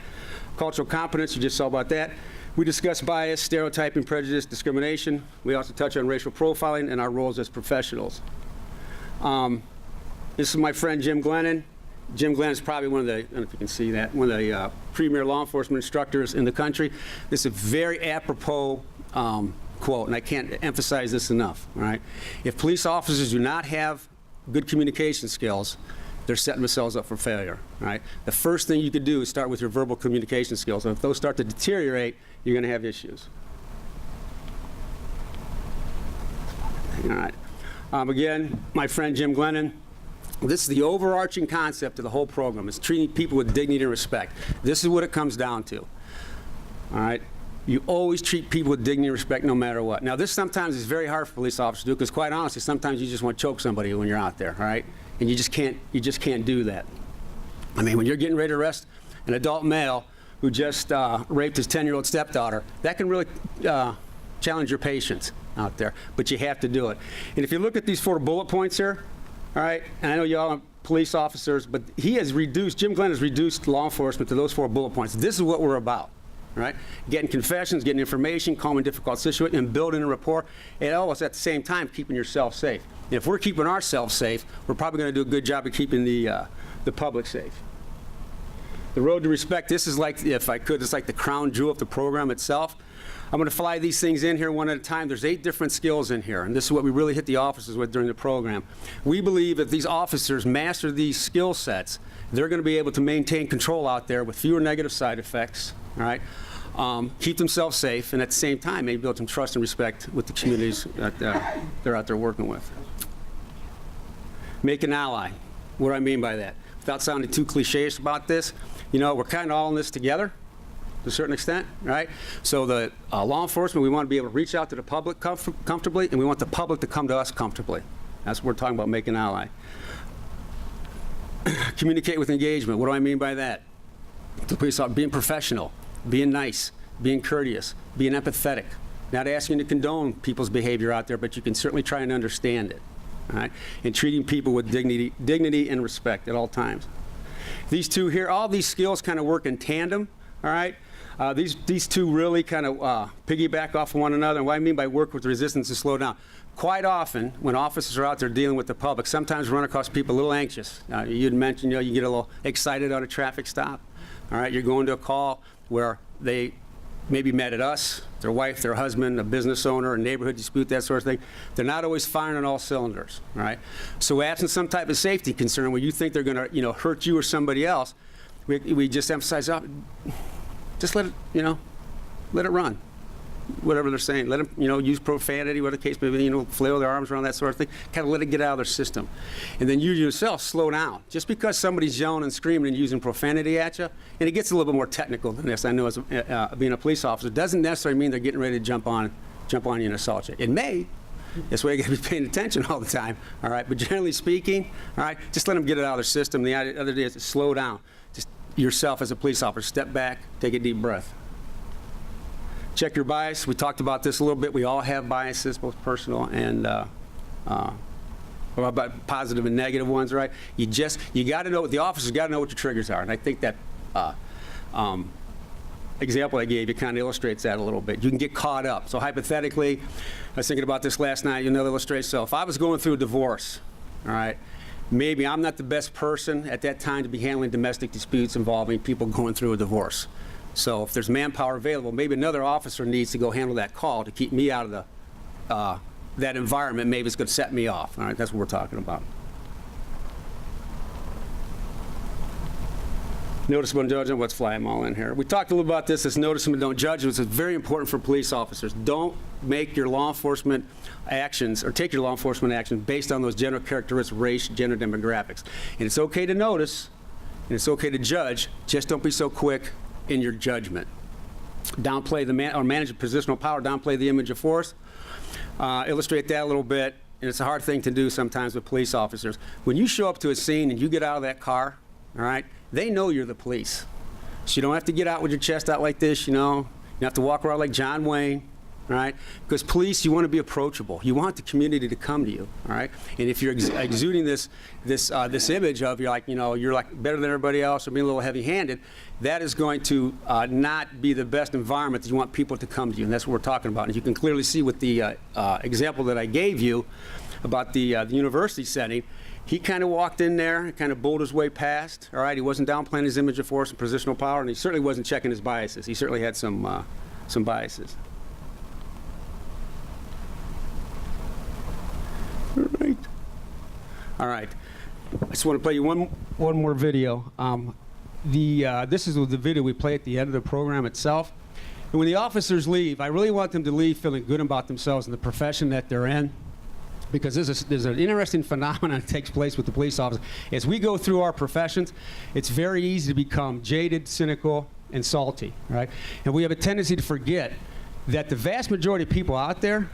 Cultural competence, you just saw about that. We discuss bias, stereotyping, prejudice, discrimination. We also touch on racial profiling and our roles as professionals. This is my friend Jim Glennon. Jim Glenn is probably one of the, I don't know if you can see that, one of the premier law enforcement instructors in the country. This is a very apropos quote, and I can't emphasize this enough, all right? If police officers do not have good communication skills, they're setting themselves up for failure, all right? The first thing you could do is start with your verbal communication skills. And if those start to deteriorate, you're going to have issues. All right. Again, my friend Jim Glennon. This is the overarching concept of the whole program. It's treating people with dignity and respect. This is what it comes down to. All right? You always treat people with dignity and respect no matter what. Now, this sometimes is very hard for police officers to do because, quite honestly, sometimes you just want to choke somebody when you're out there, all right? And you just can't do that. I mean, when you're getting ready to arrest an adult male who just raped his 10-year-old stepdaughter, that can really challenge your patience out there, but you have to do it. And if you look at these 4 bullet points here, all right, and I know you all are police officers, but Jim Glenn has reduced law enforcement to those 4 bullet points. This is what we're about, all right? Getting confessions, getting information, calming difficult situations, and building a rapport, and always at the same time keeping yourself safe. And if we're keeping ourselves safe, we're probably going to do a good job of keeping the public safe. The road to respect, this is like, if I could, it's like the crown jewel of the program itself. I'm going to fly these things in here one at a time. There's 8 different skills in here, and this is what we really hit the officers with during the program. We believe if these officers master these skill sets, they're going to be able to maintain control out there with fewer negative side effects, all right? Keep themselves safe, and at the same time, maybe build some trust and respect with the communities that they're out there working with. Make an ally. What do I mean by that? Without sounding too cliché about this, you know, we're kind of all in this together, to a certain extent, right? So the law enforcement, we want to be able to reach out to the public comfortably, and we want the public to come to us comfortably. That's what we're talking about, make an ally. Communicate with engagement. What do I mean by that? The police are being professional, being nice, being courteous, being empathetic. Not asking you to condone people's behavior out there, but you can certainly try and understand it, all right? And treating people with dignity and respect at all times. These 2 here, all these skills kind of work in tandem, all right? These 2 really kind of piggyback off of one another. And what I mean by work with resistance and slow down. Quite often, when officers are out there dealing with the public, sometimes run across people a little anxious. You'd mentioned, you know, you get a little excited on a traffic stop. All right, you're going to a call where they maybe mad at us, their wife, their husband, a business owner, a neighborhood dispute, that sort of thing. They're not always firing on all cylinders, all right? So absent some type of safety concern where you think they're going to, you know, hurt you or somebody else, we just emphasize, just let it, you know, let it run. Whatever they're saying, let them, you know, use profanity, whatever the case may be, you know, flail their arms around, that sort of thing. Kind of let it get out of their system. And then you yourself slow down. Just because somebody's yelling and screaming and using profanity at you, and it gets a little bit more technical than this, I know, as being a police officer, doesn't necessarily mean they're getting ready to jump on you and assault you. It may. That's why you got to be paying attention all the time, all right? But generally speaking, all right, just let them get it out of their system. The other day is to slow down. Just yourself as a police officer, step back, take a deep breath. Check your bias. We talked about this a little bit. We all have biases, both personal and about positive and negative ones, right? You got to know, the officers got to know what your triggers are. And I think that example I gave you kind of illustrates that a little bit. You can get caught up. So hypothetically, I was thinking about this last night, you know, to illustrate. So if I was going through a divorce, all right, maybe I'm not the best person at that time to be handling domestic disputes involving people going through a divorce. So if there's manpower available, maybe another officer needs to go handle that call to keep me out of the that environment. Maybe it's going to set me off. All right, that's what we're talking about. Noticeable and judgment. Let's fly them all in here. We talked a little about this. This noticeable and don't judge. It's very important for police officers. Don't make your law enforcement actions or take your law enforcement actions based on those general characteristics, race, gender, demographics. And it's okay to notice, and it's okay to judge, just don't be so quick in your judgment. Downplay or manage positional power, downplay the image of force. Illustrate that a little bit, and it's a hard thing to do sometimes with police officers. When you show up to a scene and you get out of that car, all right, they know you're the police. So you don't have to get out with your chest out like this, you know. You don't have to walk around like John Wayne, all right? Because police, you want to be approachable. You want the community to come to you, all right? And if you're exuding this image of you're like better than everybody else or being a little heavy-handed, that is going to not be the best environment that you want people to come to you, and that's what we're talking about. And you can clearly see with the example that I gave you about the university setting, he kind of walked in there, kind of bowled his way past, all right? He wasn't downplaying his image of force and positional power, and he certainly wasn't checking his biases. He certainly had some biases. All right. I just want to play you one more video. This is the video we play at the end of the program itself. And when the officers leave, I really want them to leave feeling good about themselves and the profession that they're in, because there's an interesting phenomenon that takes place with the police officers. As we go through our professions, it's very easy to become jaded, cynical, and salty, right? And we have a tendency to forget that the vast majority of people out there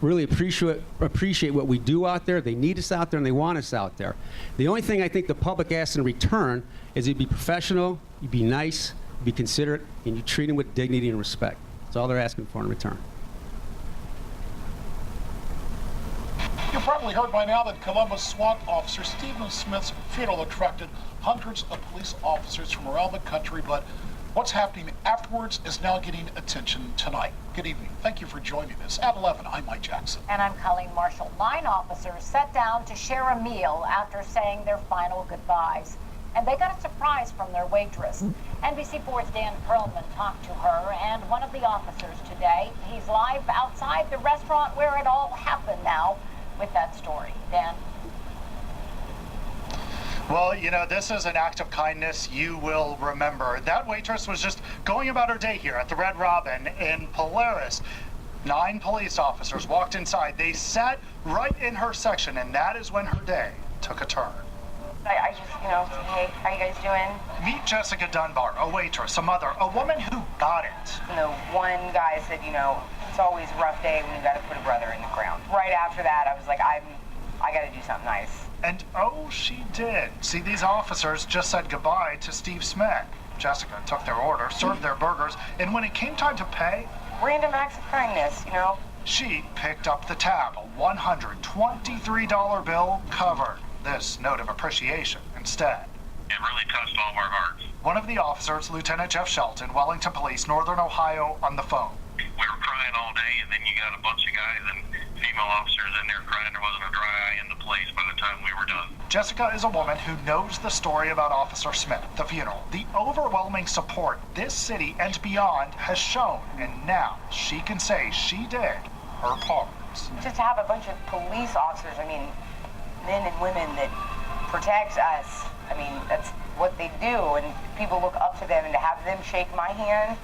really appreciate what we do out there. They need us out there, and they want us out there. The only thing I think the public asks in return is you be professional, you be nice, you be considerate, and you treat them with dignity and respect. That's all they're asking for in return. You've probably heard by now that Columbus SWAT officer Stephen Smith's funeral attracted hundreds of police officers from around the country, but what's happening afterwards is now getting attention tonight. Good evening. Thank you for joining us. At 11, I'm Mike Jackson. And I'm Colleen Marshall. 9 officers sat down to share a meal after saying their final goodbyes. And they got a surprise from their waitress. NBC4's Dan Perlman talked to her and one of the officers today. He's live outside the restaurant where it all happened now with that story. Dan? Well, you know, this is an act of kindness you will remember. That waitress was just going about her day here at the Red Robin in Polaris. 9 police officers walked inside. They sat right in her section, and that is when her day took a turn. I just, hey, how you guys doing? Meet Jessica Dunbar, a waitress, a mother, a woman who got it. One guy said, it's always a rough day when you got to put a brother in the ground. Right after that, I was like, I got to do something nice. And oh, she did. See, these officers just said goodbye to Steve Smith. Jessica took their order, served their burgers, and when it came time to pay, random acts of kindness, she picked up the tab, a $123 bill covered. This note of appreciation instead. It really touched all of our hearts. One of the officers, Lieutenant Jeff Shelton, Wellington Police, Northern Ohio, on the phone. We were crying all day, and then you got a bunch of guys and female officers in there crying. There wasn't a dry eye in the place by the time we were done. Jessica is a woman who knows the story about Officer Smith, the funeral, the overwhelming support this city and beyond has shown, and now she can say she did her part. Just to have a bunch of police officers, men and women that protect us, that's what they do, and people look up to them, and to have them shake my hand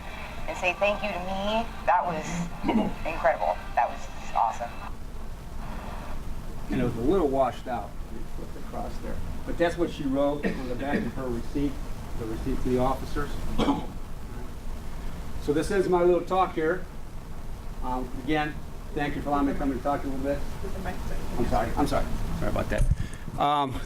and say thank you to me, that was incredible. That was just awesome. And it was a little washed out. Flipped across there. But that's what she wrote on the back of her receipt, the receipt to the officers. So this is my little talk here. Again, thank you for allowing me to come and talk to you a little bit. I'm sorry. Sorry about that.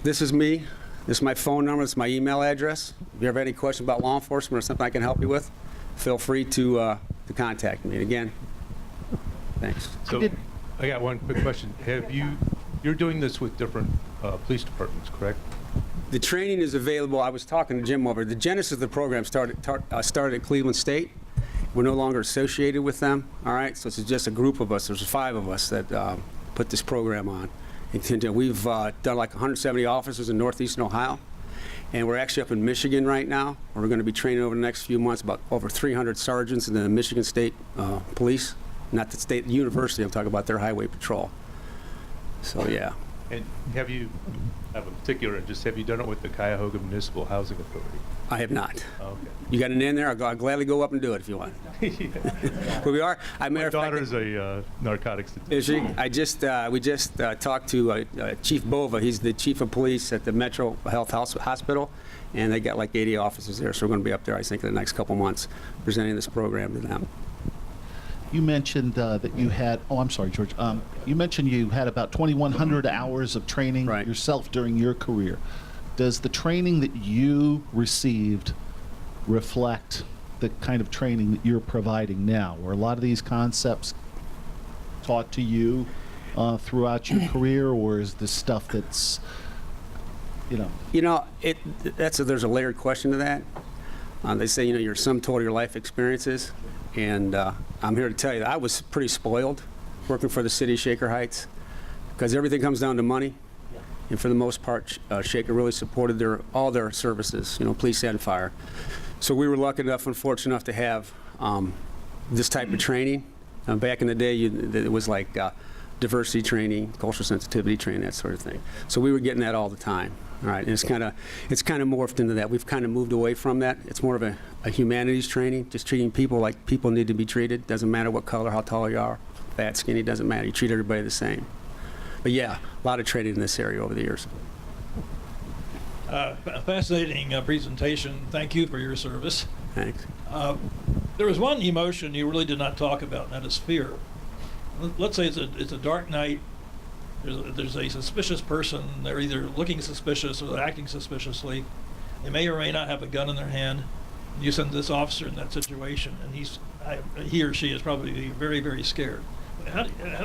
This is me. This is my phone number. This is my email address. If you ever have any questions about law enforcement or something I can help you with, feel free to contact me. And again, thanks. So I got one quick question. You're doing this with different police departments, correct? The training is available. I was talking to Jim over. The genesis of the program started at Cleveland State. We're no longer associated with them, all right? So it's just a group of us. There's 5 of us that put this program on. And we've done like 170 officers in northeastern Ohio. And we're actually up in Michigan right now, where we're going to be training over the next few months about over 300 sergeants in the Michigan State Police. Not the state, the university, I'm talking about their highway patrol. So, yeah. And have you, I have a particular interest, have you done it with the Cuyahoga Municipal Housing Authority? I have not. Okay. You got an in there? I'll gladly go up and do it if you want. But we are. My daughter's a narcotics detective. Is she? We just talked to Chief Bova. He's the chief of police at the Metro Health Hospital, and they got like 80 officers there. So we're going to be up there, I think, in the next couple months, presenting this program to them. You mentioned that you had, oh, I'm sorry, George. You mentioned you had about 2,100 hours of training yourself during your career. Does the training that you received reflect the kind of training that you're providing now? Were a lot of these concepts taught to you throughout your career, or is this stuff that's, there's a layered question to that. They say, your sum total of your life experiences. And I'm here to tell you that I was pretty spoiled working for the city of Shaker Heights, because everything comes down to money. And for the most part, Shaker really supported all their services, police and fire. So we were lucky enough and fortunate enough to have this type of training. Back in the day, it was like diversity training, cultural sensitivity training, that sort of thing. So we were getting that all the time. All right, and it's kind of morphed into that. We've kind of moved away from that. It's more of a humanities training, just treating people like people need to be treated. Doesn't matter what color, how tall you are, fat, skinny, doesn't matter. You treat everybody the same. But yeah, a lot of training in this area over the years. Fascinating presentation. Thank you for your service. Thanks. There was one emotion you really did not talk about, and that is fear. Let's say it's a dark night. There's a suspicious person. They're either looking suspicious or acting suspiciously. They may or may not have a gun in their hand. You send this officer in that situation, and he or she is probably very, very scared.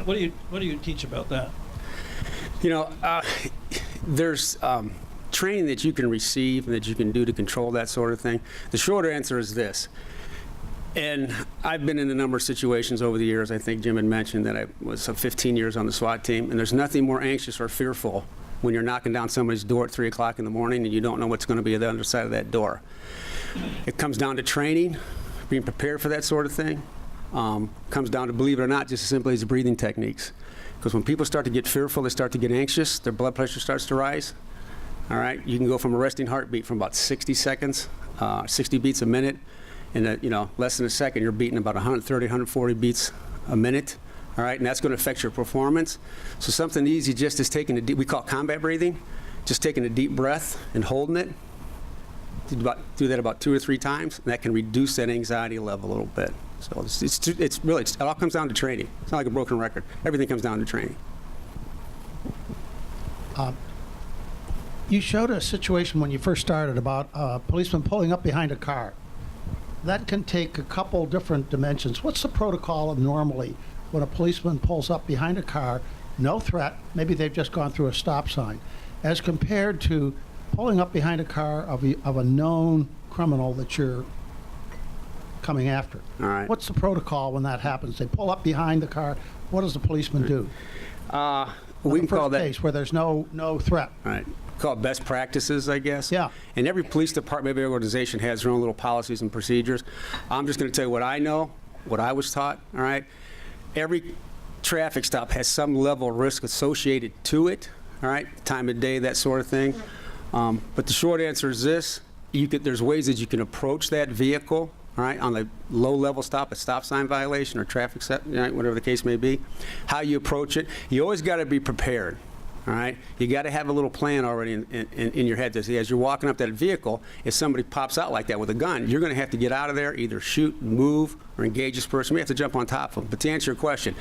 What do you teach about that? There's training that you can receive and that you can do to control that sort of thing. The shorter answer is this. And I've been in a number of situations over the years. I think Jim had mentioned that I was 15 years on the SWAT team, and there's nothing more anxious or fearful when you're knocking down somebody's door at 3 o'clock in the morning and you don't know what's going to be at the other side of that door. It comes down to training, being prepared for that sort of thing. Comes down to, believe it or not, just as simply as breathing techniques. Because when people start to get fearful, they start to get anxious, their blood pressure starts to rise. All right, you can go from a resting heartbeat from about 60 seconds, 60 beats a minute. In less than a second, you're beating about 130, 140 beats a minute. All right, and that's going to affect your performance. So something easy just is taking we call it combat breathing, just taking a deep breath and holding it. Do that about 2 or 3 times, and that can reduce that anxiety level a little bit. So it all comes down to training. It's not like a broken record. Everything comes down to training. You showed a situation when you first started about a policeman pulling up behind a car. That can take a couple different dimensions. What's the protocol normally when a policeman pulls up behind a car, no threat, maybe they've just gone through a stop sign, as compared to pulling up behind a car of a known criminal that you're coming after? All right. What's the protocol when that happens? They pull up behind the car. What does the policeman do? We can call that case where there's no threat. All right. Call it best practices, I guess. Yeah. And every police department, every organization has their own little policies and procedures. I'm just going to tell you what I know, what I was taught. All right. Every traffic stop has some level of risk associated to it. All right. Time of day, that sort of thing. But the short answer is this: there's ways that you can approach that vehicle. All right, on a low-level stop, a stop sign violation or traffic set, whatever the case may be. How you approach it, you always got to be prepared. All right, you got to have a little plan already in your head. As you're walking up that vehicle, if somebody pops out like that with a gun, you're going to have to get out of there, either shoot, move, or engage this person. We have to jump on top of them. But to answer your question,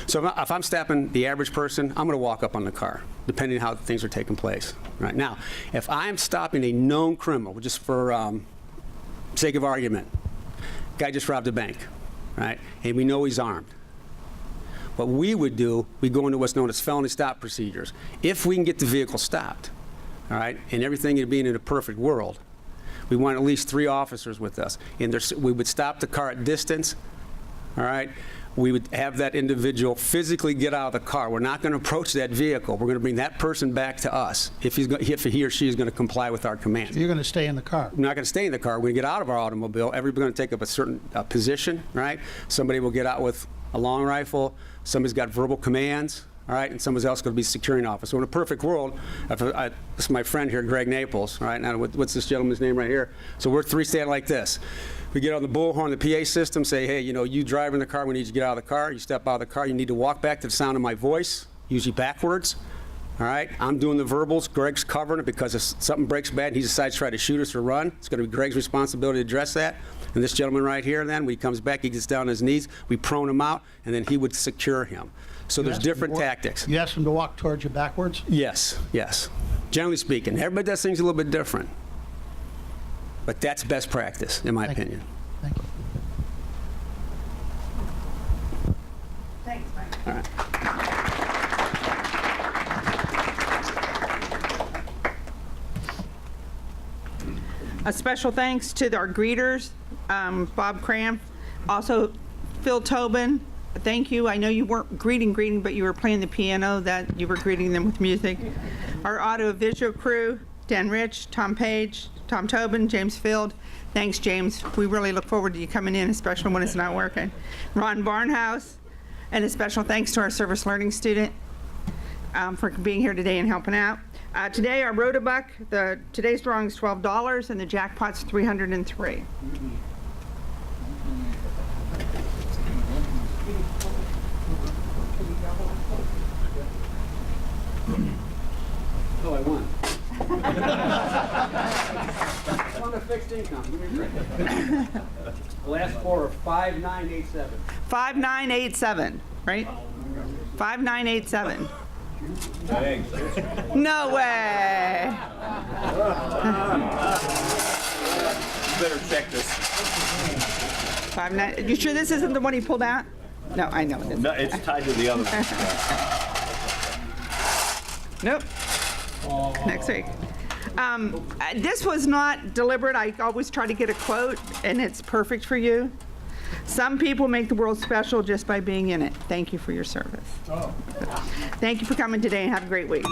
so if I'm stopping the average person, I'm going to walk up on the car, depending on how things are taking place. Right now, if I'm stopping a known criminal, just for sake of argument, guy just robbed a bank, right? And we know he's armed. What we would do, we go into what's known as felony stop procedures. If we can get the vehicle stopped, all right, and everything being in a perfect world, we want at least 3 officers with us. And we would stop the car at distance, all right? We would have that individual physically get out of the car. We're not going to approach that vehicle. We're going to bring that person back to us if he or she is going to comply with our command. So you're going to stay in the car? We're not going to stay in the car. We're going to get out of our automobile. Everybody's going to take up a certain position, right? Somebody will get out with a long rifle. Somebody's got verbal commands, all right, and someone else could be securing office. So in a perfect world, this is my friend here, Greg Naples, all right, now what's this gentleman's name right here? So we're three standing like this. We get on the bullhorn, the PA system, say, hey, you know, you driving the car, we need you to get out of the car. You step out of the car, you need to walk back to the sound of my voice, usually backwards. All right, I'm doing the verbals. Greg's covering it because if something breaks bad and he decides to try to shoot us or run, it's going to be Greg's responsibility to address that. And this gentleman right here, then, when he comes back, he gets down on his knees, we prone him out, and then he would secure him. So there's different tactics. You ask him to walk towards you backwards? Yes, yes. Generally speaking, everybody does things a little bit different. But that's best practice, in my opinion. Thank you. Thanks, Mike. All right. A special thanks to our greeters, Bob Cramp, also Phil Tobin. Thank you. I know you weren't greeting, but you were playing the piano, that you were greeting them with music. Our audio-visual crew, Dan Rich, Tom Page, Tom Tobin, James Field. Thanks, James. We really look forward to you coming in, especially when it's not working. Ron Barnhouse, and a special thanks to our service learning student for being here today and helping out. Today, our Rotobuck, today's drawing is $12, and the jackpot's $303. Oh, I won. I won a fixed income. Give me a break. The last four are 5987. 5987, right? 5987. Thanks. No way. You better check this. 59. You sure this isn't the one he pulled out? No, I know it isn't. No, it's tied to the other one. Nope. Next week. This was not deliberate. I always try to get a quote, and it's perfect for you. Some people make the world special just by being in it. Thank you for your service. Thank you for coming today, and have a great week.